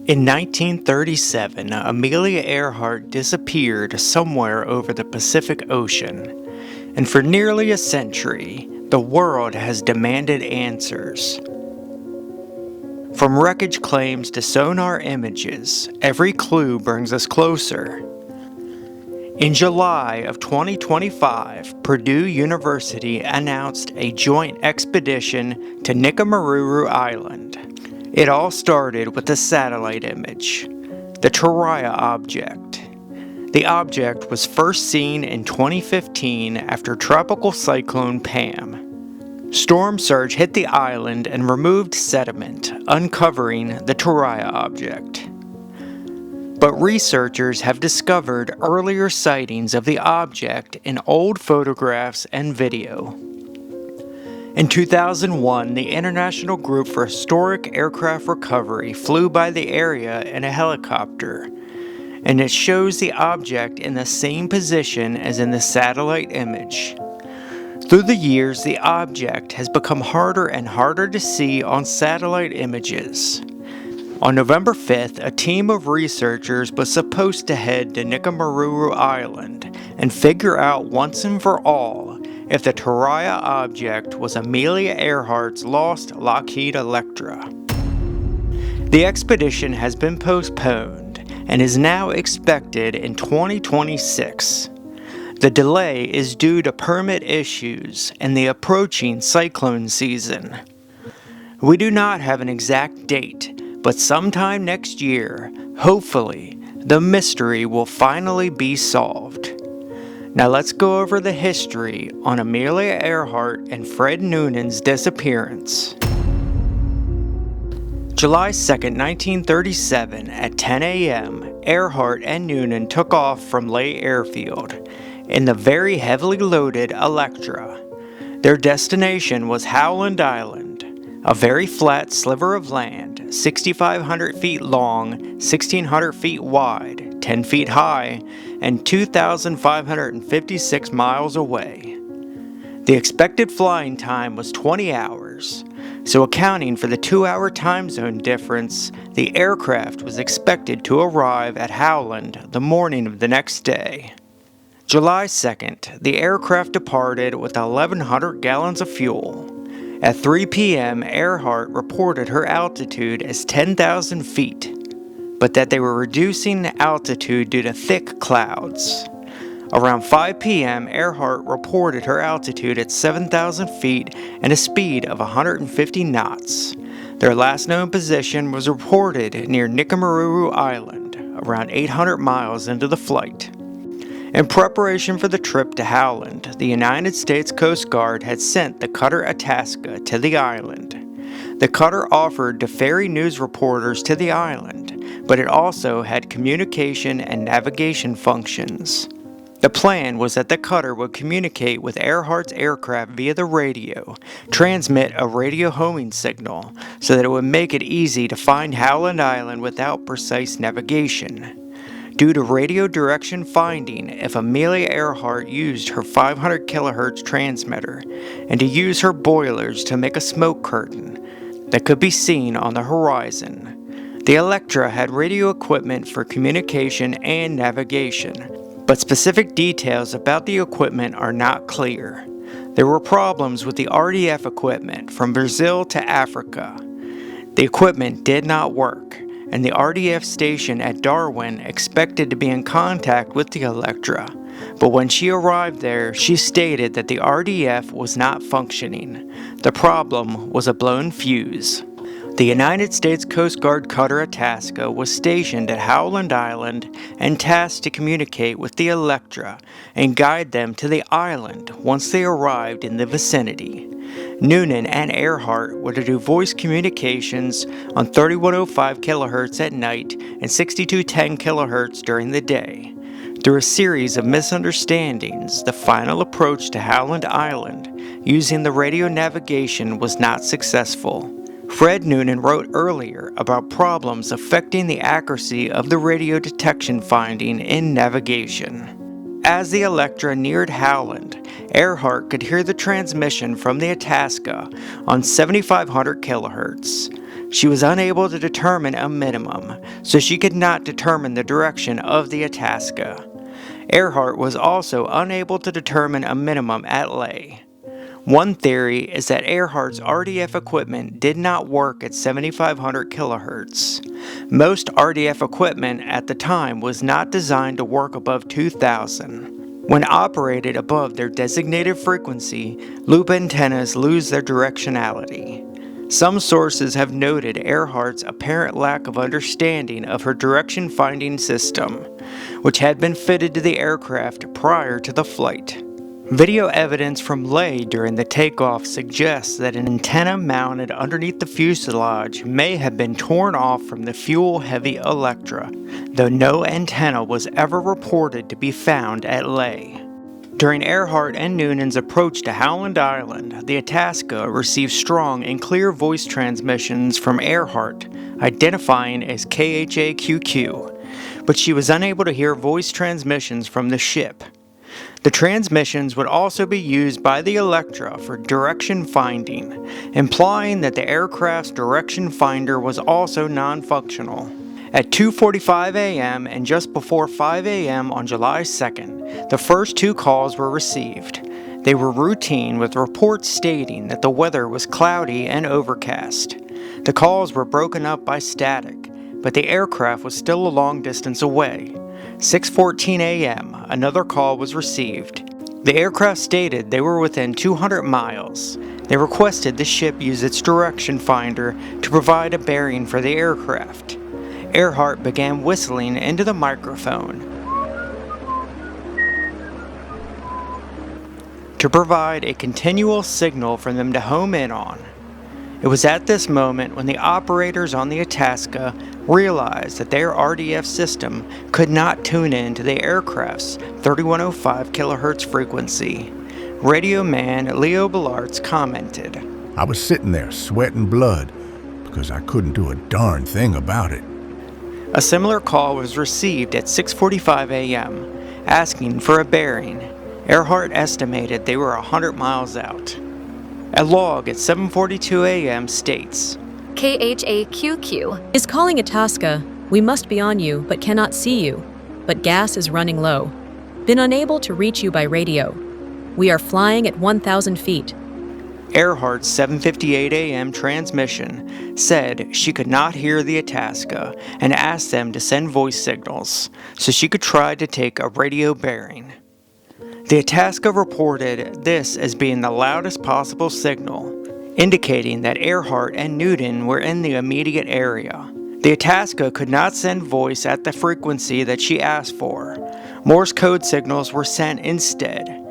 In 1937, Amelia Earhart disappeared somewhere over the Pacific Ocean, and for nearly a century, the world has demanded answers. From wreckage claims to sonar images, every clue brings us closer. In July of 2025, Purdue University announced a joint expedition to Nikumaroro Island. It all started with a satellite image, the Taraia object. The object was first seen in 2015 after Tropical Cyclone Pam. Storm surge hit the island and removed sediment, uncovering the Taraia object. But researchers have discovered earlier sightings of the object in old photographs and video. In 2001, the International Group for Historic Aircraft Recovery flew by the area in a helicopter, and it shows the object in the same position as in the satellite image. Through the years, the object has become harder and harder to see on satellite images. On November 5th, a team of researchers was supposed to head to Nikumaroro Island and figure out once and for all if the Taraia object was Amelia Earhart's lost Lockheed Electra. The expedition has been postponed and is now expected in 2026. The delay is due to permit issues and the approaching cyclone season. We do not have an exact date, but sometime next year, hopefully, the mystery will finally be solved. Now let's go over the history on Amelia Earhart and Fred Noonan's disappearance. July 2, 1937, at 10 a.m., Earhart and Noonan took off from Lay Airfield in the very heavily loaded Electra. Their destination was Howland Island, a very flat sliver of land, 6,500 feet long, 1,600 feet wide, 10 feet high, and 2,556 miles away. The expected flying time was 20 hours, so accounting for the 2-hour time zone difference, the aircraft was expected to arrive at Howland the morning of the next day. July 2nd, the aircraft departed with 1,100 gallons of fuel. At 3 p.m., Earhart reported her altitude as 10,000 feet, but that they were reducing altitude due to thick clouds. Around 5 p.m., Earhart reported her altitude at 7,000 feet and a speed of 150 knots. Their last known position was reported near Nikumaroro Island, around 800 miles into the flight. In preparation for the trip to Howland, the United States Coast Guard had sent the cutter Itasca to the island. The cutter offered to ferry news reporters to the island, but it also had communication and navigation functions. The plan was that the cutter would communicate with Earhart's aircraft via the radio, transmit a radio homing signal, so that it would make it easy to find Howland Island without precise navigation. Due to radio direction finding, if Amelia Earhart used her 500 kHz transmitter, and to use her boilers to make a smoke curtain that could be seen on the horizon. The Electra had radio equipment for communication and navigation, but specific details about the equipment are not clear. There were problems with the RDF equipment from Brazil to Africa. The equipment did not work, and the RDF station at Darwin expected to be in contact with the Electra, but when she arrived there, she stated that the RDF was not functioning. The problem was a blown fuse. The United States Coast Guard cutter Itasca was stationed at Howland Island and tasked to communicate with the Electra and guide them to the island once they arrived in the vicinity. Noonan and Earhart were to do voice communications on 3105 kHz at night and 6210 kHz during the day. Through a series of misunderstandings, the final approach to Howland Island using the radio navigation was not successful. Fred Noonan wrote earlier about problems affecting the accuracy of the radio detection finding in navigation. As the Electra neared Howland, Earhart could hear the transmission from the Itasca on 7500 kHz. She was unable to determine a minimum, so she could not determine the direction of the Itasca. Earhart was also unable to determine a minimum at Ley. One theory is that Earhart's RDF equipment did not work at 7,500 kilohertz. Most RDF equipment at the time was not designed to work above 2,000. When operated above their designated frequency, loop antennas lose their directionality. Some sources have noted Earhart's apparent lack of understanding of her direction-finding system, which had been fitted to the aircraft prior to the flight. Video evidence from Ley during the takeoff suggests that an antenna mounted underneath the fuselage may have been torn off from the fuel-heavy Electra, though no antenna was ever reported to be found at Ley. During Earhart and Noonan's approach to Howland Island, the Itasca received strong and clear voice transmissions from Earhart, identifying as KHAQQ, but she was unable to hear voice transmissions from the ship. The transmissions would also be used by the Electra for direction finding, implying that the aircraft's direction finder was also non-functional. At 2:45 a.m. and just before 5 a.m. on July 2nd, the first two calls were received. They were routine, with reports stating that the weather was cloudy and overcast. The calls were broken up by static, but the aircraft was still a long distance away. 6:14 a.m., another call was received. The aircraft stated they were within 200 miles. They requested the ship use its direction finder to provide a bearing for the aircraft. Earhart began whistling into the microphone to provide a continual signal for them to home in on. It was at this moment when the operators on the Itasca realized that their RDF system could not tune in to the aircraft's 3105 kHz frequency. Radio man Leo Ballarts commented, "I was sitting there sweating blood because I couldn't do a darn thing about it." A similar call was received at 6:45 a.m., asking for a bearing. Earhart estimated they were 100 miles out. A log at 7:42 a.m. states, KHAQQ is calling Itasca. We must be on you, but cannot see you. But gas is running low. Been unable to reach you by radio. We are flying at 1,000 feet. Earhart's 7:58 a.m. transmission said she could not hear the Itasca and asked them to send voice signals so she could try to take a radio bearing. The Itasca reported this as being the loudest possible signal, indicating that Earhart and Newton were in the immediate area. The Itasca could not send voice at the frequency that she asked for. Morse code signals were sent instead.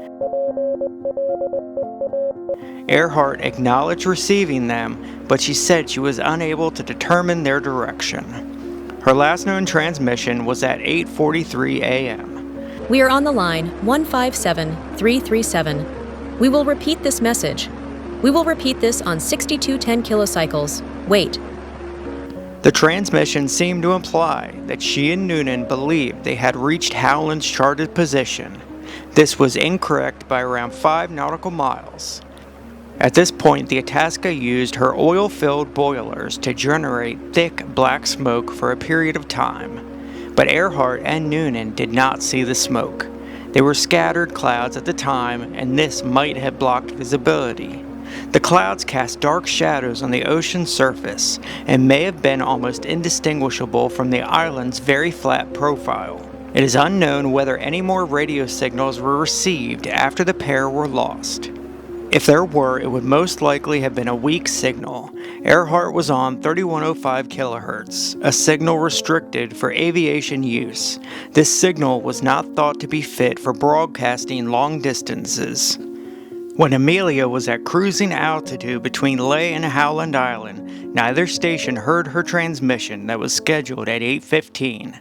Earhart acknowledged receiving them, but she said she was unable to determine their direction. Her last known transmission was at 8:43 a.m. We are on the line 157337. We will repeat this message. We will repeat this on 6210 kilocycles. Wait. The transmission seemed to imply that she and Noonan believed they had reached Howland's charted position. This was incorrect by around 5 nautical miles. At this point, the Itasca used her oil-filled boilers to generate thick black smoke for a period of time. But Earhart and Noonan did not see the smoke. They were scattered clouds at the time, and this might have blocked visibility. The clouds cast dark shadows on the ocean surface and may have been almost indistinguishable from the island's very flat profile. It is unknown whether any more radio signals were received after the pair were lost. If there were, it would most likely have been a weak signal. Earhart was on 3105 kHz, a signal restricted for aviation use. This signal was not thought to be fit for broadcasting long distances. When Amelia was at cruising altitude between Ley and Howland Island, neither station heard her transmission that was scheduled at 8:15.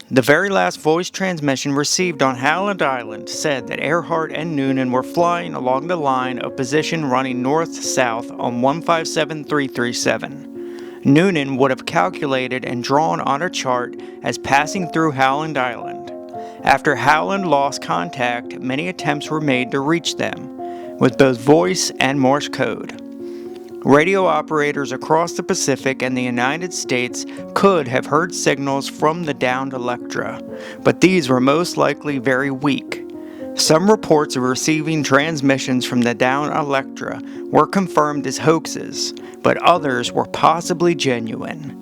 The very last voice transmission received on Howland Island said that Earhart and Noonan were flying along the line of position running north-south on 157337. Noonan would have calculated and drawn on a chart as passing through Howland Island. After Howland lost contact, many attempts were made to reach them, with both voice and Morse code. Radio operators across the Pacific and the United States could have heard signals from the downed Electra, but these were most likely very weak. Some reports of receiving transmissions from the downed Electra were confirmed as hoaxes, but others were possibly genuine.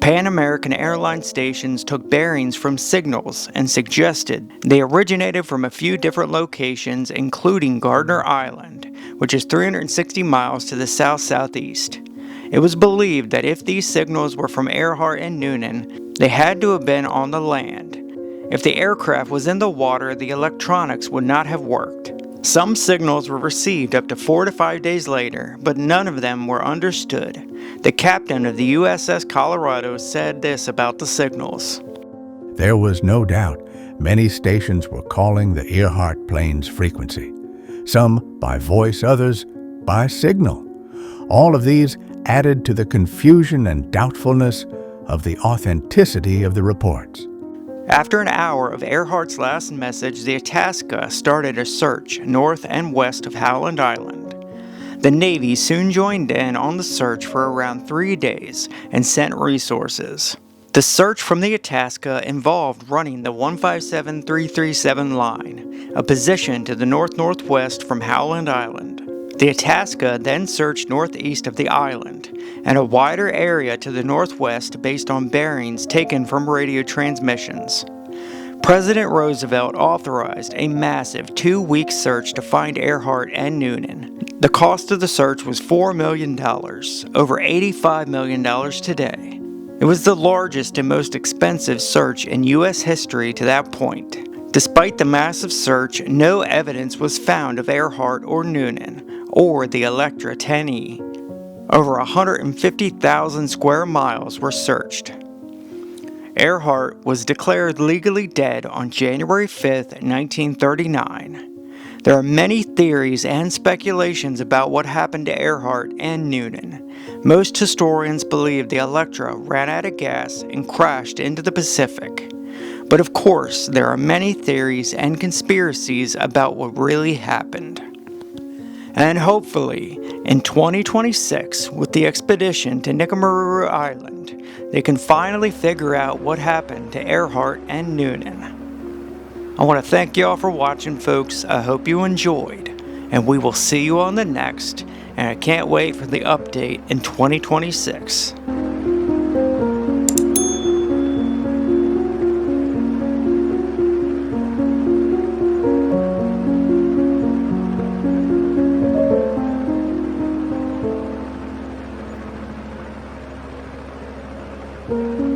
Pan American Airlines stations took bearings from signals and suggested they originated from a few different locations, including Gardner Island, which is 360 miles to the south-southeast. It was believed that if these signals were from Earhart and Noonan, they had to have been on the land. If the aircraft was in the water, the electronics would not have worked. Some signals were received up to 4 to 5 days later, but none of them were understood. The captain of the USS Colorado said this about the signals. There was no doubt many stations were calling the Earhart plane's frequency. Some by voice, others by signal. All of these added to the confusion and doubtfulness of the authenticity of the reports. After an hour of Earhart's last message, the Itasca started a search north and west of Howland Island. The Navy soon joined in on the search for around 3 days and sent resources. The search from the Itasca involved running the 157337 line, a position to the north-northwest from Howland Island. The Itasca then searched northeast of the island and a wider area to the northwest based on bearings taken from radio transmissions. President Roosevelt authorized a massive 2-week search to find Earhart and Noonan. The cost of the search was $4 million, over $85 million today. It was the largest and most expensive search in U.S. history to that point. Despite the massive search, no evidence was found of Earhart or Noonan, or the Electra 10E. Over 150,000 square miles were searched. Earhart was declared legally dead on January 5, 1939. There are many theories and speculations about what happened to Earhart and Noonan. Most historians believe the Electra ran out of gas and crashed into the Pacific. But of course, there are many theories and conspiracies about what really happened. And hopefully, in 2026, with the expedition to Nikumaroro Island, they can finally figure out what happened to Earhart and Noonan. I want to thank y'all for watching, folks. I hope you enjoyed, and we will see you on the next, and I can't wait for the update in 2026. Thank you.